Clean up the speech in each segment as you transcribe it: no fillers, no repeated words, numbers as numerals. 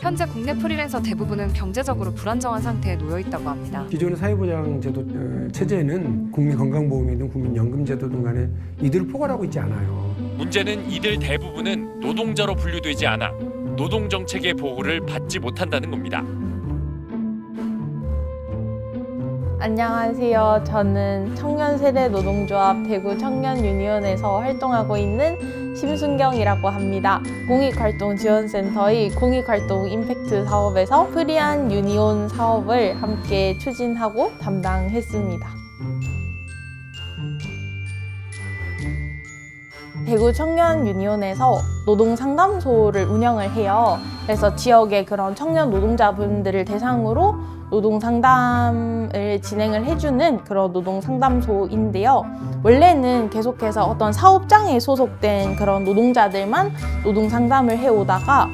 현재 국내 프리랜서 대부분은 경제적으로 불안정한 상태에 놓여 있다고 합니다. 기존의 사회보장제도 체제에는 국민건강보험이든 국민연금제도 등 간에 이들을 포괄하고 있지 않아요. 문제는 이들 대부분은 노동자로 분류되지 않아 노동정책의 보호를 받지 못한다는 겁니다. 안녕하세요. 저는 청년세대노동조합 대구 청년유니온에서 활동하고 있는 심순경이라고 합니다. 공익활동지원센터의 공익활동 임팩트 사업에서 프리한 유니온 사업을 함께 추진하고 담당했습니다. 대구 청년유니온에서 노동상담소를 운영을 해요. 그래서 지역의 그런 청년 노동자분들을 대상으로 노동상담을 진행을 해주는 그런 노동상담소인데요. 원래는 계속해서 어떤 사업장에 소속된 그런 노동자들만 노동상담을 해오다가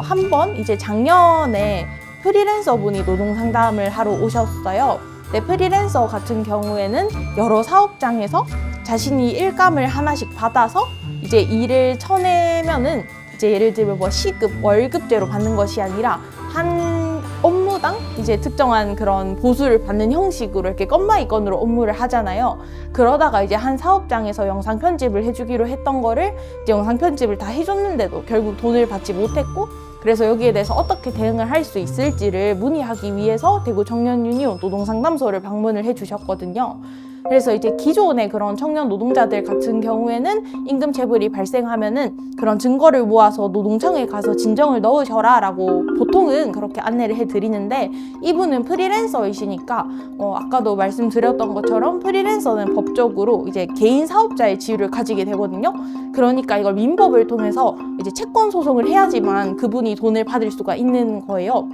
한 번 이제 작년에 프리랜서 분이 노동상담을 하러 오셨어요. 근데 프리랜서 같은 경우에는 여러 사업장에서 자신이 일감을 하나씩 받아서 이제 일을 쳐내면은 이제 예를 들면 뭐 시급, 월급제로 받는 것이 아니라 한 업무당 이제 특정한 그런 보수를 받는 형식으로 이렇게 건마이 건으로 업무를 하잖아요. 그러다가 이제 한 사업장에서 영상 편집을 해주기로 했던 거를 이제 영상 편집을 다 해줬는데도 결국 돈을 받지 못했고, 그래서 여기에 대해서 어떻게 대응을 할 수 있을지를 문의하기 위해서 대구 청년유니온 노동상담소를 방문을 해주셨거든요. 그래서 이제 기존의 그런 청년 노동자들 같은 경우에는 임금 체불이 발생하면은 그런 증거를 모아서 노동청에 가서 진정을 넣으셔라 라고 보통은 그렇게 안내를 해드리는데, 이분은 프리랜서이시니까 아까도 말씀드렸던 것처럼 프리랜서는 법적으로 이제 개인 사업자의 지위를 가지게 되거든요. 그러니까 이걸 민법을 통해서 이제 채권 소송을 해야지만 그분이 돈을 받을 수가 있는 거예요.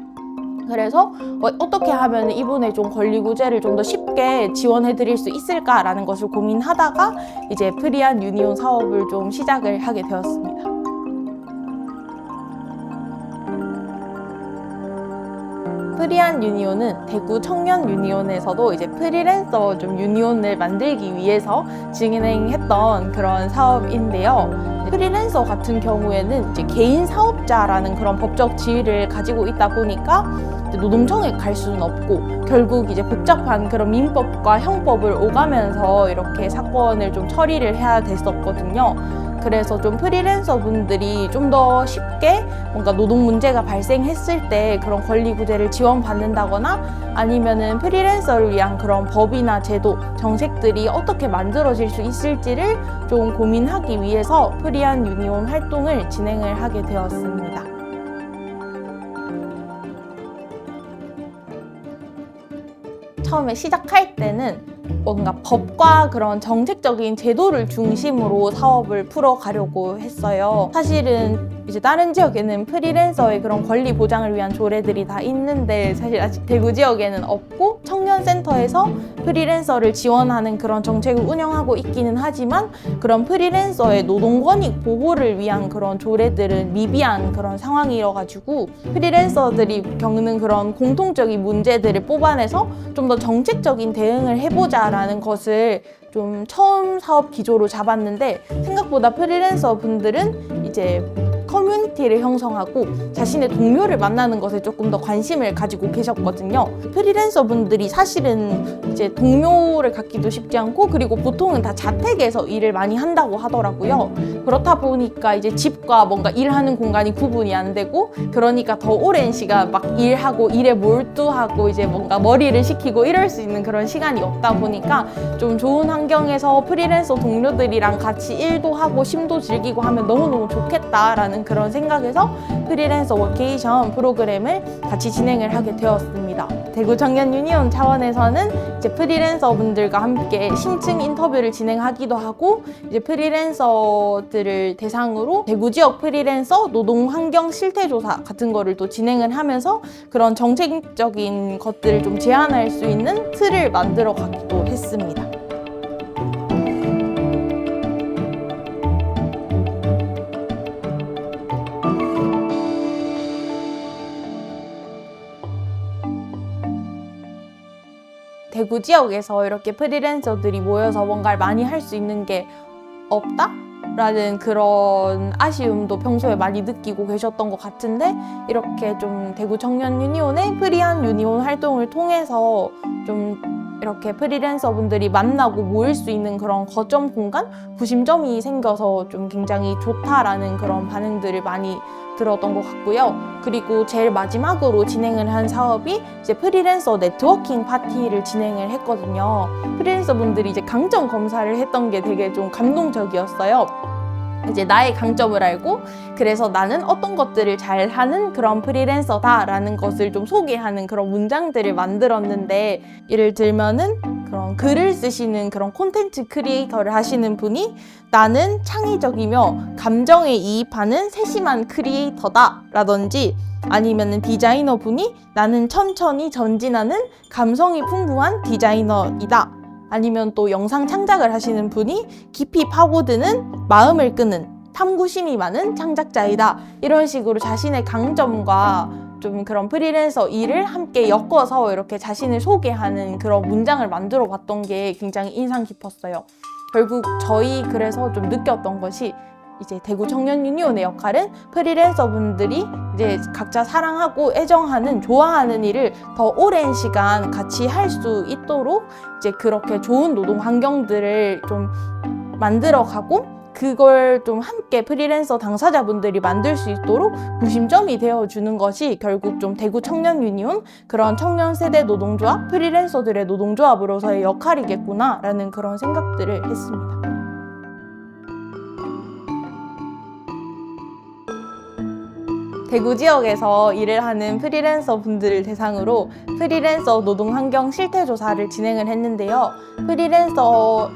그래서 어떻게 하면 이분의 좀 권리구제를 좀 더 쉽게 지원해 드릴 수 있을까라는 것을 고민하다가 이제 프리한 유니온 사업을 좀 시작을 하게 되었습니다. 프리한 유니온은 대구 청년 유니온에서도 이제 프리랜서 좀 유니온을 만들기 위해서 진행했던 그런 사업인데요. 프리랜서 같은 경우에는 이제 개인 사업자라는 그런 법적 지위를 가지고 있다 보니까 노동청에 갈 수는 없고, 결국 이제 복잡한 그런 민법과 형법을 오가면서 이렇게 사건을 좀 처리를 해야 됐었거든요. 그래서 좀 프리랜서 분들이 좀 더 쉽게 뭔가 노동 문제가 발생했을 때 그런 권리 구제를 지원받는다거나 아니면은 프리랜서를 위한 그런 법이나 제도, 정책들이 어떻게 만들어질 수 있을지를 좀 고민하기 위해서 프리한 유니온 활동을 진행을 하게 되었습니다. 처음에 시작할 때는 뭔가 법과 그런 정책적인 제도를 중심으로 사업을 풀어가려고 했어요. 사실은 이제 다른 지역에는 프리랜서의 그런 권리 보장을 위한 조례들이 다 있는데 사실 아직 대구 지역에는 없고, 청년센터에서 프리랜서를 지원하는 그런 정책을 운영하고 있기는 하지만 그런 프리랜서의 노동권익 보호를 위한 그런 조례들은 미비한 그런 상황이어가지고 프리랜서들이 겪는 그런 공통적인 문제들을 뽑아내서 좀 더 정책적인 대응을 해보자라는 것을 좀 처음 사업 기조로 잡았는데, 생각보다 프리랜서 분들은 이제 커뮤니티를 형성하고 자신의 동료를 만나는 것에 조금 더 관심을 가지고 계셨거든요. 프리랜서 분들이 사실은 이제 동료를 갖기도 쉽지 않고, 그리고 보통은 다 자택에서 일을 많이 한다고 하더라고요. 그렇다 보니까 이제 집과 뭔가 일하는 공간이 구분이 안 되고, 그러니까 더 오랜 시간 막 일하고 일에 몰두하고 이제 뭔가 머리를 식히고 이럴 수 있는 그런 시간이 없다 보니까 좀 좋은 환경에서 프리랜서 동료들이랑 같이 일도 하고 쉼도 즐기고 하면 너무너무 좋겠다라는 그런 생각에서 프리랜서 워케이션 프로그램을 같이 진행을 하게 되었습니다. 대구 청년 유니온 차원에서는 이제 프리랜서 분들과 함께 심층 인터뷰를 진행하기도 하고, 이제 프리랜서들을 대상으로 대구 지역 프리랜서 노동 환경 실태 조사 같은 거를 또 진행을 하면서 그런 정책적인 것들을 좀 제안할 수 있는 틀을 만들어 가기도 했습니다. 대구 지역에서 이렇게 프리랜서들이 모여서 뭔가를 많이 할 수 있는 게 없다? 라는 그런 아쉬움도 평소에 많이 느끼고 계셨던 것 같은데, 이렇게 좀 대구 청년 유니온의 프리한 유니온 활동을 통해서 좀 이렇게 프리랜서 분들이 만나고 모일 수 있는 그런 거점 공간, 구심점이 생겨서 좀 굉장히 좋다라는 그런 반응들을 많이 들었던 것 같고요. 그리고 제일 마지막으로 진행을 한 사업이 이제 프리랜서 네트워킹 파티를 진행을 했거든요. 프리랜서 분들이 이제 강점 검사를 했던 게 되게 좀 감동적이었어요. 이제 나의 강점을 알고, 그래서 나는 어떤 것들을 잘하는 그런 프리랜서다라는 것을 좀 소개하는 그런 문장들을 만들었는데, 예를 들면은 그런 글을 쓰시는 그런 콘텐츠 크리에이터를 하시는 분이 나는 창의적이며 감정에 이입하는 세심한 크리에이터다 라든지, 아니면은 디자이너 분이 나는 천천히 전진하는 감성이 풍부한 디자이너이다, 아니면 또 영상 창작을 하시는 분이 깊이 파고드는 마음을 끄는 탐구심이 많은 창작자이다, 이런 식으로 자신의 강점과 좀 그런 프리랜서 일을 함께 엮어서 이렇게 자신을 소개하는 그런 문장을 만들어 봤던 게 굉장히 인상 깊었어요. 결국 저희 그래서 좀 느꼈던 것이, 이제 대구 청년 유니온의 역할은 프리랜서 분들이 이제 각자 사랑하고 애정하는, 좋아하는 일을 더 오랜 시간 같이 할 수 있도록 이제 그렇게 좋은 노동 환경들을 좀 만들어가고, 그걸 좀 함께 프리랜서 당사자분들이 만들 수 있도록 구심점이 되어주는 것이 결국 좀 대구 청년 유니온, 그런 청년 세대 노동조합, 프리랜서들의 노동조합으로서의 역할이겠구나라는 그런 생각들을 했습니다. 대구 지역에서 일을 하는 프리랜서 분들을 대상으로 프리랜서 노동 환경 실태 조사를 진행을 했는데요. 프리랜서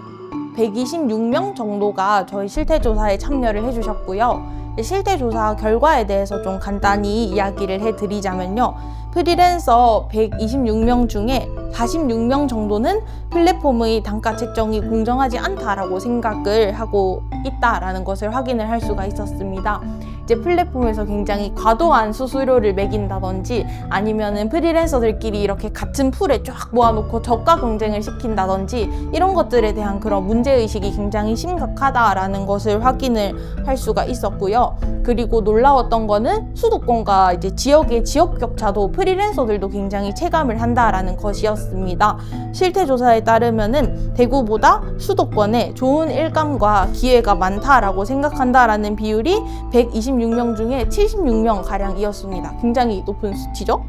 126명 정도가 저희 실태 조사에 참여를 해주셨고요. 실태 조사 결과에 대해서 좀 간단히 이야기를 해드리자면요. 프리랜서 126명 중에 46명 정도는 플랫폼의 단가 책정이 공정하지 않다라고 생각을 하고 있다라는 것을 확인을 할 수가 있었습니다. 이제 플랫폼에서 굉장히 과도한 수수료를 매긴다든지, 아니면은 프리랜서들끼리 이렇게 같은 풀에 쫙 모아놓고 저가 경쟁을 시킨다든지, 이런 것들에 대한 그런 문제의식이 굉장히 심각하다라는 것을 확인을 할 수가 있었고요. 그리고 놀라웠던 거는 수도권과 이제 지역의 지역 격차도 프리랜서들도 굉장히 체감을 한다라는 것이었습니다. 실태 조사에 따르면은 대구보다 수도권에 좋은 일감과 기회가 많다라고 생각한다라는 비율이 126명 중에 76명 가량이었습니다. 굉장히 높은 수치죠.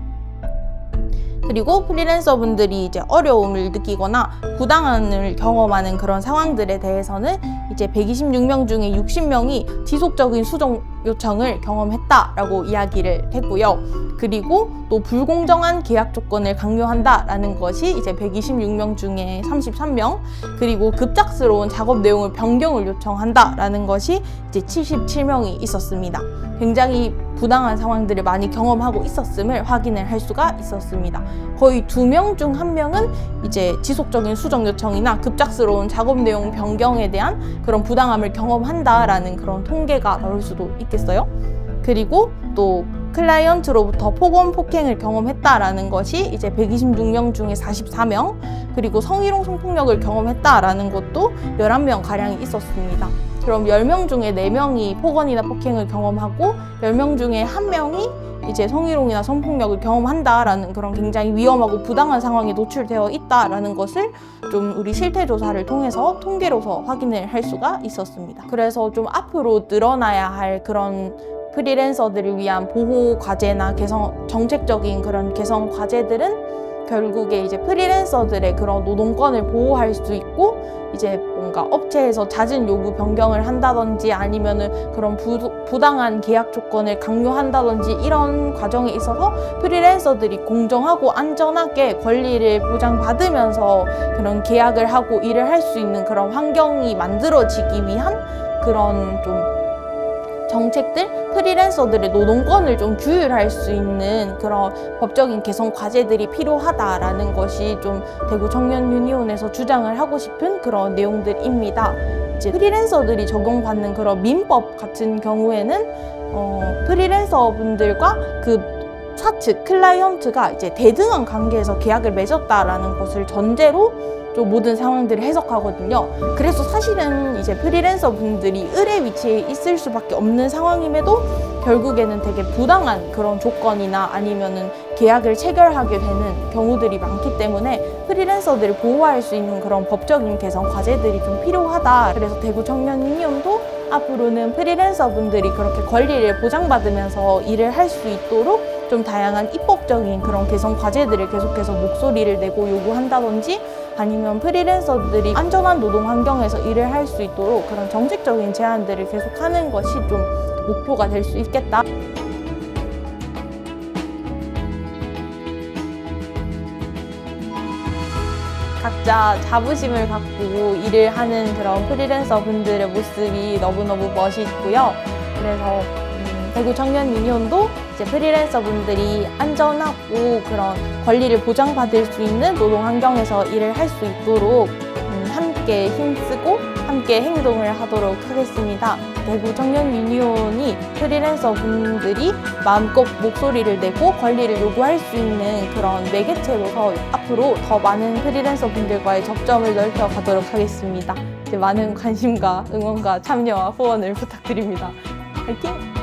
그리고 프리랜서 분들이 이제 어려움을 느끼거나 부당함을 경험하는 그런 상황들에 대해서는 이제 126명 중에 60명이 지속적인 수정 요청을 경험했다라고 이야기를 했고요. 그리고 또 불공정한 계약 조건을 강요한다라는 것이 이제 126명 중에 33명, 그리고 급작스러운 작업 내용을 변경을 요청한다라는 것이 이제 77명이 있었습니다. 굉장히 부당한 상황들을 많이 경험하고 있었음을 확인을 할 수가 있었습니다. 거의 2명 중 1명은 이제 지속적인 수정 요청이나 급작스러운 작업 내용 변경에 대한 그런 부당함을 경험한다라는 그런 통계가 나올 수도 있겠어요. 그리고 또 클라이언트로부터 폭언 폭행을 경험했다라는 것이 이제 126명 중에 44명, 그리고 성희롱 성폭력을 경험했다라는 것도 11명 가량이 있었습니다. 그럼 10명 중에 4명이 폭언이나 폭행을 경험하고 10명 중에 1명이 이제 성희롱이나 성폭력을 경험한다라는 그런 굉장히 위험하고 부당한 상황에 노출되어 있다라는 것을 좀 우리 실태 조사를 통해서 통계로서 확인을 할 수가 있었습니다. 그래서 좀 앞으로 늘어나야 할 그런 프리랜서들을 위한 보호 과제나 정책적인 그런 개선 과제들은 결국에 이제 프리랜서들의 그런 노동권을 보호할 수 있고, 이제 뭔가 업체에서 잦은 요구 변경을 한다든지, 아니면은 그런 부당한 계약 조건을 강요한다든지, 이런 과정에 있어서 프리랜서들이 공정하고 안전하게 권리를 보장받으면서 그런 계약을 하고 일을 할 수 있는 그런 환경이 만들어지기 위한 그런 좀 정책들, 프리랜서들의 노동권을 좀 규율할 수 있는 그런 법적인 개선 과제들이 필요하다라는 것이 좀 대구 청년 유니온에서 주장을 하고 싶은 그런 내용들입니다. 이제 프리랜서들이 적용받는 그런 민법 같은 경우에는 프리랜서 분들과 그 사측 클라이언트가 이제 대등한 관계에서 계약을 맺었다라는 것을 전제로 좀 모든 상황들을 해석하거든요. 그래서 사실은 이제 프리랜서 분들이 을의 위치에 있을 수밖에 없는 상황임에도 결국에는 되게 부당한 그런 조건이나 아니면은 계약을 체결하게 되는 경우들이 많기 때문에 프리랜서들을 보호할 수 있는 그런 법적인 개선 과제들이 좀 필요하다. 그래서 대구 청년 유니온도 앞으로는 프리랜서 분들이 그렇게 권리를 보장받으면서 일을 할 수 있도록 좀 다양한 입법적인 그런 개선 과제들을 계속해서 목소리를 내고 요구한다든지 아니면 프리랜서들이 안전한 노동 환경에서 일을 할 수 있도록 그런 정책적인 제안들을 계속하는 것이 좀 목표가 될 수 있겠다. 각자 자부심을 갖고 일을 하는 그런 프리랜서 분들의 모습이 너무너무 멋있고요. 그래서 대구 청년 유니온도 이제 프리랜서 분들이 안전하고 그런 권리를 보장받을 수 있는 노동 환경에서 일을 할 수 있도록 함께 힘쓰고 함께 행동을 하도록 하겠습니다. 대구 청년 유니온이 프리랜서 분들이 마음껏 목소리를 내고 권리를 요구할 수 있는 그런 매개체로서 앞으로 더 많은 프리랜서 분들과의 접점을 넓혀가도록 하겠습니다. 많은 관심과 응원과 참여와 후원을 부탁드립니다. 화이팅!